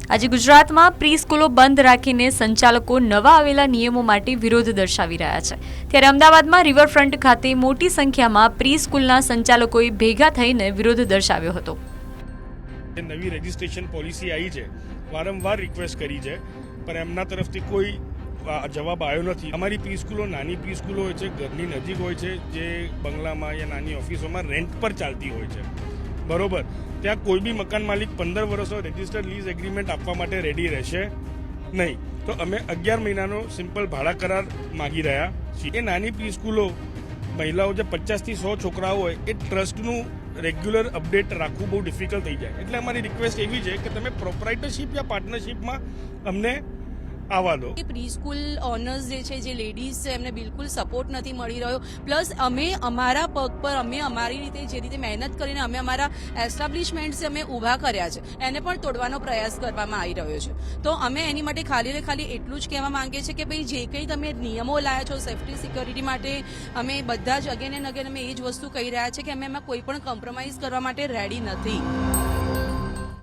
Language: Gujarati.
આજે ગુજરાતમાં પ્રી સ્કૂલો બંધ રાખીને સંચાલકો નવા આવેલા નિયમો માટે વિરોધ દર્શાવી રહ્યા છે। ત્યારે અમદાવાદમાં રિવરફ્રન્ટ ખાતે મોટી સંખ્યામાં પ્રી સ્કૂલના સંચાલકોએ ભેગા થઈને વિરોધ દર્શાવ્યો હતો। નવી રજિસ્ટ્રેશન પોલિસી આવી છે, વારંવાર રિક્વેસ્ટ કરી છે, પણ એમના તરફથી કોઈ જવાબ આવ્યો નથી। અમારી પ્રી સ્કૂલો નાની પ્રી સ્કૂલો હોય છે, ઘરની નજીક હોય છે, જે બંગલામાં યા નાની ઓફિસોમાં રેન્ટ પર ચાલતી હોય છે, બરોબર। ત્યાં કોઈ બી મકાન માલિક 15 વર્ષનો રજિસ્ટર્ડ લીઝ એગ્રીમેન્ટ આપવા માટે રેડી રહેશે નહીં। તો અમે 11 મહિનાનો સિમ્પલ ભાડા કરાર માગી રહ્યા છીએ। એ નાની પ્રી સ્કૂલો મહિલાઓ જે 50 થી 100 છોકરાઓ હોય એ ટ્રસ્ટનું રેગ્યુલર અપડેટ રાખવું બહુ ડિફિકલ્ટ થઈ જાય। એટલે અમારી રિક્વેસ્ટ એવી છે કે તમે પ્રોપ્રાઇટરશિપ યા પાર્ટનરશિપમાં અમને આવવા દો। પ્રી સ્કૂલ ઓનર્સ જે છે, જે લેડીઝ છે, એમને બિલકુલ સપોર્ટ નથી મળી રહ્યો। પ્લસ અમે અમારા પગ પર અમે અમારી રીતે જે રીતે મહેનત કરીને અમે અમારા એસ્ટાબ્લિશમેન્ટ્સ અમે ઊભા કર્યા છે, એને પણ તોડવાનો પ્રયાસ કરવામાં આવી રહ્યો છે। તો અમે એની માટે ખાલી એટલું જ કહેવા માંગીએ છીએ કે ભાઈ જે કંઈ તમે નિયમો લાયા છો સેફ્ટી સિક્યોરિટી માટે, અમે બધા જ અગેન એન્ડ અગેન અમે એ જ વસ્તુ કહી રહ્યા છે કે અમે એમાં કોઈ પણ કોમ્પ્રોમાઇઝ કરવા માટે રેડી નથી।